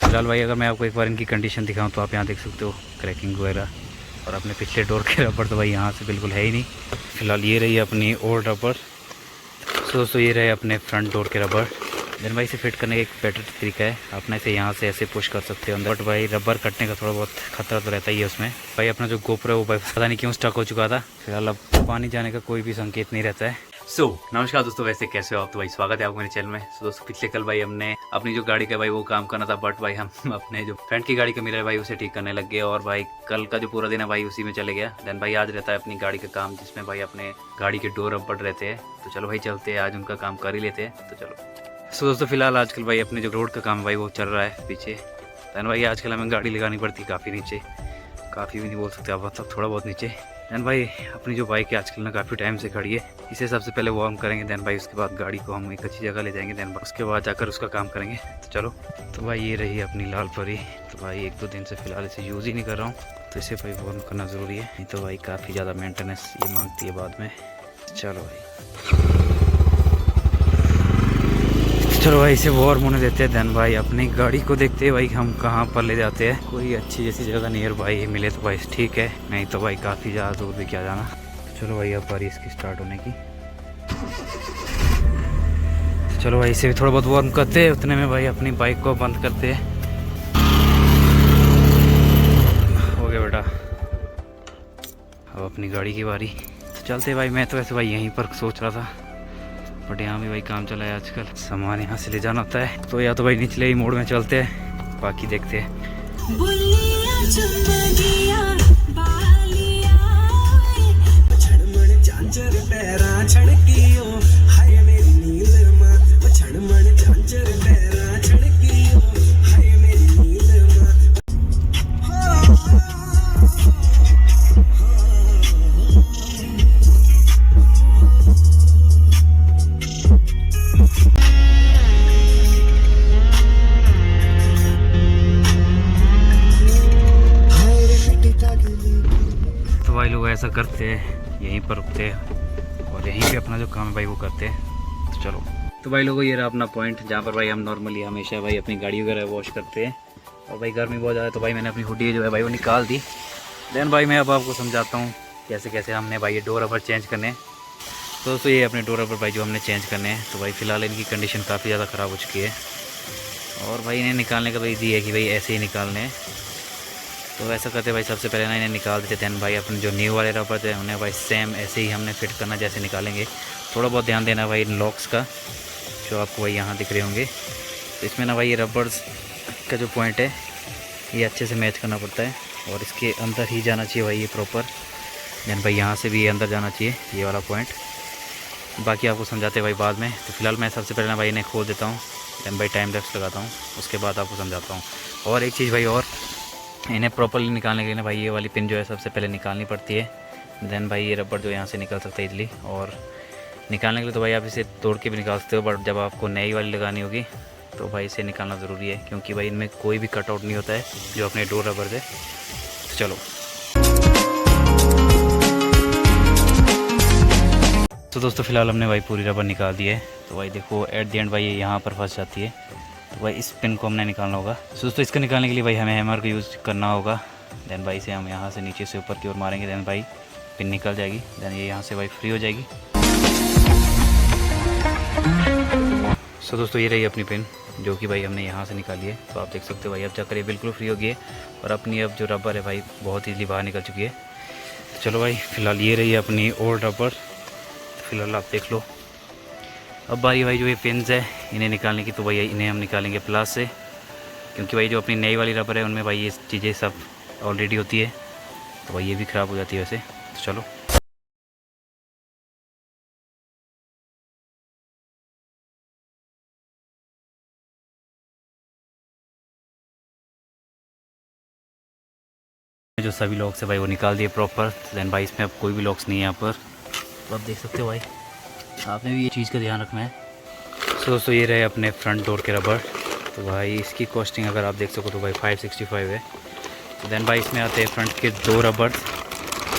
फिलहाल भाई अगर मैं आपको एक बार इनकी कंडीशन दिखाऊं तो आप यहाँ देख सकते हो क्रैकिंग वगैरह। और अपने पिछले डोर के रबर तो भाई यहाँ से बिल्कुल है ही नहीं। फिलहाल ये रही अपनी ओल्ड रबर। दोस्तों ये रहे अपने फ्रंट डोर के रबर। देन भाई इसे फिट करने का एक बेटर तरीका है, अपने इसे यहाँ से ऐसे पुश कर सकते हो अंदर। बट भाई रबर कटने का थोड़ा बहुत खतरा तो रहता ही है उसमें। भाई अपना जो गोप्रो है वो भाई पता नहीं क्यों स्टक हो चुका था। फिलहाल अब पानी जाने का कोई भी संकेत नहीं रहता है। नमस्कार दोस्तों, वैसे कैसे हो आप? तो भाई स्वागत है आपको मेरे चैनल में। दोस्तों पिछले कल भाई हमने अपनी जो गाड़ी का भाई वो काम करना था, बट भाई हम अपने जो फ्रेंड की गाड़ी का मिरर भाई उसे ठीक करने लग गए। और भाई कल का जो पूरा दिन है भाई उसी में चले गया। देन भाई आज रहता है अपनी गाड़ी का काम, जिसमें भाई अपने गाड़ी के डोर रबर रहते हैं। तो चलो भाई चलते हैं, आज उनका काम कर ही लेते हैं। तो चलो दोस्तों फिलहाल आजकल भाई अपने जो रोड का काम भाई वो चल रहा है पीछे। देन भाई आजकल हमें गाड़ी लगानी पड़ती काफ़ी नीचे, काफ़ी भी नहीं बोल सकते आप, मतलब थोड़ा बहुत नीचे। देन भाई अपनी जो बाइक है आजकल ना काफ़ी टाइम से खड़ी है, इसे सबसे पहले वार्म करेंगे। देन भाई उसके बाद गाड़ी को हम एक अच्छी जगह ले जाएंगे। देन उसके बाद जाकर उसका काम करेंगे। तो चलो। तो भाई ये रही अपनी लाल परी। तो भाई 1-2 दिन से फ़िलहाल इसे यूज़ ही नहीं कर रहा हूँ, तो इसे भाई वार्म करना ज़रूरी है, नहीं तो भाई काफ़ी ज़्यादा मेंटेनेंस ये मांगती है बाद में। चलो भाई इसे वार्म होने देते हैं। देन भाई अपनी गाड़ी को देखते हैं भाई हम कहाँ पर ले जाते हैं। कोई अच्छी जैसी जगह नियर भाई मिले तो भाई ठीक है, नहीं तो भाई काफ़ी ज़्यादा दूर भी क्या जाना। चलो भाई अब बारी इसकी स्टार्ट होने की। चलो भाई इसे भी थोड़ा बहुत वार्म करते हैं, उतने में भाई अपनी बाइक को बंद करते हैं। हो गया बेटा, अब अपनी गाड़ी की बारी। तो चलते भाई। मैं तो वैसे भाई यहीं पर सोच रहा था, बट यहाँ भी भाई काम चला है आजकल, सामान यहाँ से ले जाना होता है। तो या तो भाई निचले ही मोड़ में चलते हैं, बाकी देखते हैं। तो भाई लोग ऐसा करते हैं, यहीं पर रुकते हैं और यहीं पे अपना जो काम है भाई वो करते हैं। तो चलो। तो भाई लोगों ये रहा अपना पॉइंट, जहाँ पर भाई हम नॉर्मली हमेशा भाई अपनी गाड़ी वगैरह वॉश करते हैं। और भाई गर्मी बहुत ज़्यादा है तो भाई मैंने अपनी हुडी जो है भाई वो निकाल दी। देन भाई मैं अब आपको समझाता हूँ कैसे कैसे हमने भाई ये डोर रबर चेंज करने हैं। तो दोस्तों ये अपने डोर रबर भाई जो हमने चेंज करने हैं। तो भाई फ़िलहाल इनकी कंडीशन काफ़ी ज़्यादा ख़राब हो चुकी है, और भाई इन्हें निकालने का भाई दी है कि भाई ऐसे ही निकालने हैं। तो ऐसा करते भाई सबसे पहले ना इन्हें निकाल देते हैं। भाई अपने जो न्यू वाले रबर थे उन्हें भाई सेम ऐसे ही हमने फिट करना जैसे निकालेंगे। थोड़ा बहुत ध्यान देना भाई इन लॉक्स का, जो आपको भाई यहाँ दिख रहे होंगे। तो इसमें ना भाई ये रबर्स का जो पॉइंट है ये अच्छे से मैच करना पड़ता है, और इसके अंदर ही जाना चाहिए भाई ये प्रॉपर। देन भाई यहाँ से भी अंदर जाना चाहिए ये वाला पॉइंट। बाकी आपको समझाते भाई बाद में। तो फिलहाल मैं सबसे पहले ना भाई इन्हें खोल देता हूँ। देन भाई टाइम लैप्स लगाता हूँ, उसके बाद आपको समझाता हूँ। और एक चीज़ भाई, और इन्हें प्रॉपर्ली निकालने के लिए ना भाई ये वाली पिन जो है सबसे पहले निकालनी पड़ती है। देन भाई ये रबर जो यहाँ से निकल सकता है इजली। और निकालने के लिए तो भाई आप इसे तोड़ के भी निकाल सकते हो, बट जब आपको नई वाली लगानी होगी तो भाई इसे निकालना ज़रूरी है, क्योंकि भाई इनमें कोई भी कटआउट नहीं होता है जो अपने डोर रबर से। तो चलो। तो दोस्तों फिलहाल हमने भाई पूरी रबर निकाल दी है। तो भाई देखो एट द एंड भाई ये यहाँ पर फंस जाती है। तो भाई इस पिन को हमने निकालना होगा। तो दोस्तों इसका निकालने के लिए भाई हमें हैमर का यूज़ करना होगा। देन भाई इसे हम यहाँ से नीचे से ऊपर की ओर मारेंगे। देन भाई पिन निकल जाएगी। देन ये यहाँ से भाई फ्री हो जाएगी। सो दोस्तों ये रही अपनी पिन, जो कि भाई हमने यहाँ से निकाली है। तो आप देख सकते हो भाई अब जाकर ये बिल्कुल फ्री हो गई है, और अपनी अब जो रबर है भाई बहुत ईज़िली बाहर निकल चुकी है। तो चलो भाई फ़िलहाल ये रही अपनी ओल्ड रबर। फ़िलहाल आप देख लो। अब बारी भाई जो ये पिन्स है इन्हें निकालने की। तो भाई इन्हें हम निकालेंगे प्लास से, क्योंकि भाई जो अपनी नई वाली रबर है उनमें भाई ये चीज़ें सब ऑलरेडी होती है, तो भाई ये भी ख़राब हो जाती है वैसे। तो चलो। जो सभी लॉक्स है भाई वो निकाल दिए प्रॉपर। देन भाई इसमें अब कोई भी लॉक्स नहीं है यहाँ पर। तो आप देख सकते हो भाई, आपने भी ये चीज़ का ध्यान रखना है। सो दोस्तों ये रहे अपने फ्रंट डोर के रबर। तो भाई इसकी कॉस्टिंग अगर आप देख सको तो भाई 565 है। तो देन भाई इसमें आते हैं फ्रंट के 2 रबर,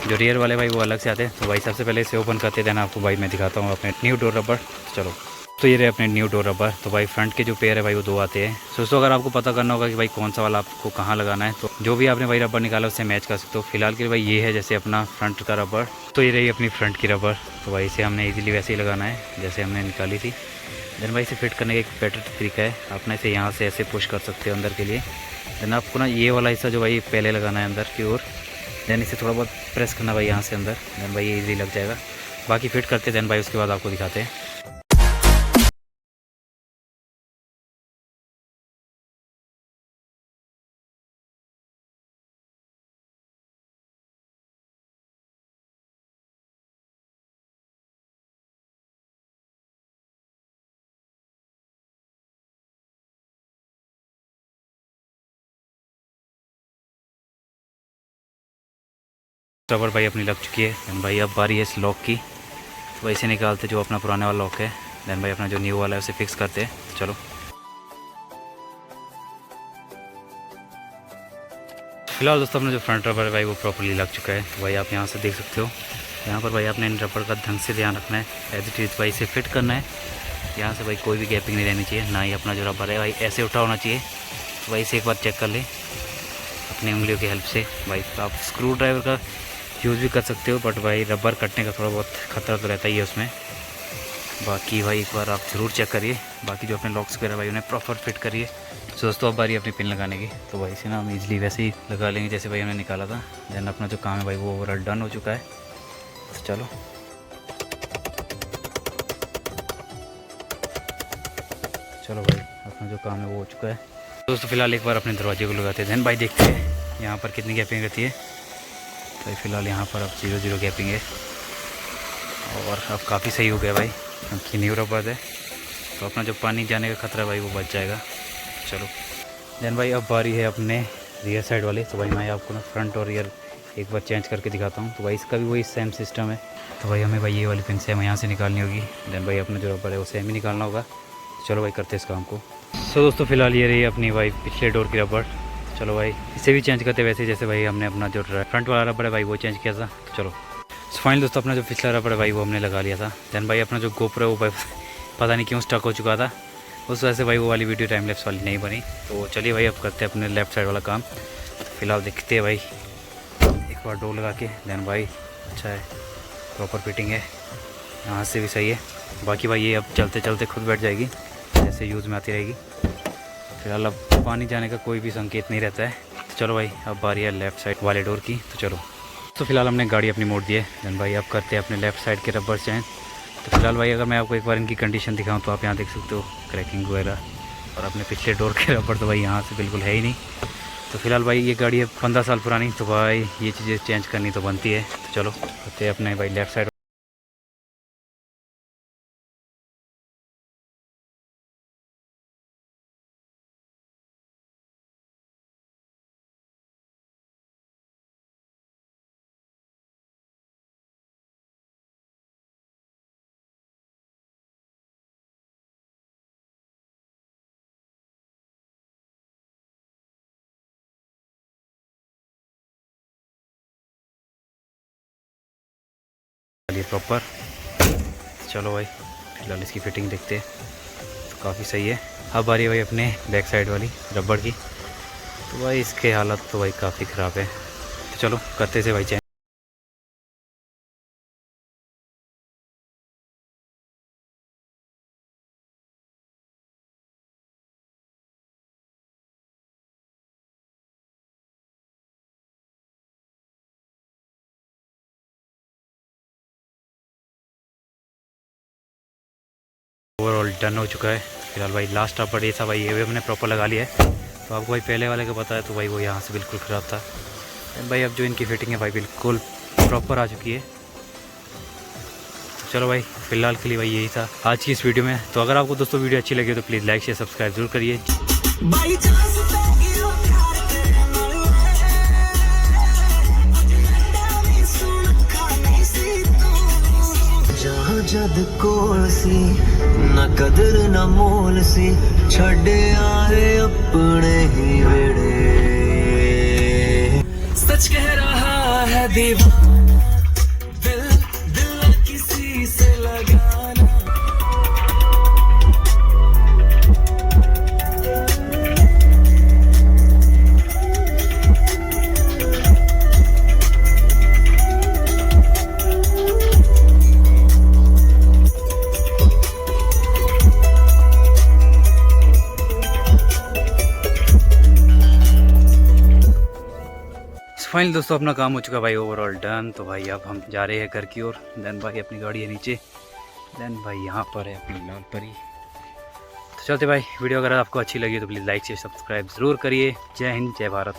जो रियर वाले भाई वो अलग से आते हैं। तो भाई सबसे पहले इसे ओपन करते हैं, देन आपको भाई मैं दिखाता हूँ अपने न्यू डोर रबर। चलो। तो ये रहे अपने न्यू डोर रबर। तो भाई फ्रंट के जो पेयर है भाई वो 2 आते हैं। दोस्तों अगर आपको पता करना होगा कि भाई कौन सा वाला आपको कहाँ लगाना है, तो जो भी आपने भाई रबर निकाला उससे मैच कर सकते हो। फिलहाल के लिए भाई ये है जैसे अपना फ्रंट का रबर, तो ये रही अपनी फ्रंट की रबर। तो भाई इसे हमने ईजिली वैसे ही लगाना है जैसे हमने निकाली थी। देन भाई इसे फिट करने का एक बेटर तरीका है, अपना इसे यहाँ से ऐसे पुश कर सकते हो अंदर के लिए। देन आपको ना ये वाला हिस्सा जो भाई पहले लगाना है अंदर की ओर, देन इसे थोड़ा बहुत प्रेस करना भाई यहाँ से अंदर। देन भाई ये ईजी लग जाएगा। बाकी फिट करते देन भाई उसके बाद आपको दिखाते हैं। रबर भाई अपनी लग चुकी है। देन भाई अब बारी है इस लॉक की, तो भाई इसे निकालते जो अपना पुराने वाला लॉक है। देन भाई अपना जो न्यू वाला है उसे फिक्स करते हैं। चलो फिलहाल दोस्तों अपना जो फ्रंट रबर है भाई वो प्रॉपर्ली लग चुका है। तो भाई आप यहाँ से देख सकते हो, यहाँ पर भाई आपने इन रबर का ढंग से ध्यान रखना है। एज इट इज़ भाई इसे फिट करना है। यहाँ से भाई कोई भी गैपिंग नहीं रहनी चाहिए, ना ही अपना जो रबर है भाई ऐसे उठा होना चाहिए। तो भाई इसे एक बार चेक कर ले अपनी उंगलियों की हेल्प से। भाई आप स्क्रू ड्राइवर का यूज़ भी कर सकते हो, बट भाई रबर कटने का थोड़ा बहुत खतरा तो रहता ही है उसमें। बाकी भाई एक बार आप ज़रूर चेक करिए। बाकी जो अपने लॉक्स वगैरह भाई उन्हें प्रॉपर फिट करिए। तो दोस्तों अब बारी अपनी पिन लगाने की। तो भाई इसे ना हम ईजिली वैसे ही लगा लेंगे जैसे भाई हमने निकाला था। देन अपना जो काम है भाई वो ओवरऑल डन हो चुका है। तो चलो चलो भाई अपना जो काम है वो हो चुका है। दोस्तों फिलहाल एक बार अपने दरवाजे को लगाते हैं। देन भाई देखते हैं यहाँ पर कितनी गैपिंग रहती है। भाई फ़िलहाल यहाँ पर अब 0-0 गैपिंग है और अब काफ़ी सही हो गया भाई, क्योंकि न्यू रबर है तो अपना जो पानी जाने का खतरा भाई वो बच जाएगा। चलो देन भाई अब बारी है अपने रियर साइड वाले। तो भाई मैं आपको ना फ्रंट और रियर एक बार चेंज करके दिखाता हूँ। तो भाई इसका भी वही सेम सिस्टम है। तो भाई हमें भाई ये वाली पिन सेम यहाँ से निकालनी होगी। देन भाई अपना जो रबर है वो सेम ही निकालना होगा। चलो भाई करते हैं इस काम को। सो दोस्तों फिलहाल ये रही अपनी भाई पिछले डोर की रबर। चलो भाई इसे भी चेंज करते वैसे जैसे भाई हमने अपना जो फ्रंट वाला रबर है भाई वो चेंज किया था। तो चलो फाइनल दोस्तों अपना जो पिछला रबर है भाई वो हमने लगा लिया था। देन भाई अपना जो गोप्रो है वो भाई पता नहीं क्यों स्टक हो चुका था, उस वजह से भाई वो वाली वीडियो टाइम लैप्स वाली नहीं बनी। तो चलिए भाई अब करते हैं अपने लेफ्ट साइड वाला काम। तो फिलहाल देखते हैं भाई एक बार डोर लगा के। देन भाई अच्छा है, प्रॉपर फिटिंग है, यहाँ से भी सही है। बाकी भाई ये अब चलते चलते खुद बैठ जाएगी जैसे यूज़ में आती रहेगी। फिलहाल अब पानी जाने का कोई भी संकेत नहीं रहता है। तो चलो भाई अब बारी है लेफ़्ट साइड वाले डोर की। तो चलो तो फिलहाल हमने गाड़ी अपनी मोड़ दी है। देन भाई अब करते हैं अपने लेफ़्ट साइड के रबर चेंज। तो फिलहाल भाई अगर मैं आपको एक बार इनकी कंडीशन दिखाऊं तो आप यहाँ देख सकते हो क्रैकिंग वगैरह, और अपने पिछले डोर के रबर तो भाई यहाँ से बिल्कुल है ही नहीं। तो फिलहाल भाई ये गाड़ी है 15 साल पुरानी, तो भाई ये चीज़ें चेंज करनी तो बनती है। तो चलो करते हैं अपने भाई लेफ़्ट साइड। चलिए प्रॉपर, चलो भाई फिलहाल इसकी फ़िटिंग देखते हैं। तो काफ़ी सही है। अब आ रही है भाई अपने बैक साइड वाली रबड़ की। तो भाई इसके हालत तो भाई काफ़ी ख़राब है। तो चलो करते से भाई चेंज। ओवरऑल डन हो चुका है। फिलहाल भाई लास्ट रबड़ ये था भाई, ये भी हमने प्रॉपर लगा लिया है। तो आपको भाई पहले वाले का पता है, तो भाई वो यहाँ से बिल्कुल ख़राब था। भाई अब जो इनकी फ़िटिंग है भाई बिल्कुल प्रॉपर आ चुकी है। तो चलो भाई फ़िलहाल के लिए भाई यही था आज की इस वीडियो में। तो अगर आपको दोस्तों वीडियो अच्छी लगी तो प्लीज़ लाइक शेयर सब्सक्राइब जरूर करिए। जद कोल सी न कदर न मोल सी छड़े आए अपने ही वेड़े। सच कह रहा है दीवाना, दिल दिल किसी से लगाना। फाइनली दोस्तों अपना काम हो चुका भाई, ओवरऑल डन। तो भाई अब हम जा रहे हैं घर की ओर। देन भाई अपनी गाड़ी है नीचे, देन भाई यहाँ पर है अपनी लाल परी। तो चलते भाई, वीडियो अगर आपको अच्छी लगी तो प्लीज़ लाइक से सब्सक्राइब ज़रूर करिए। जय हिंद, जय भारत।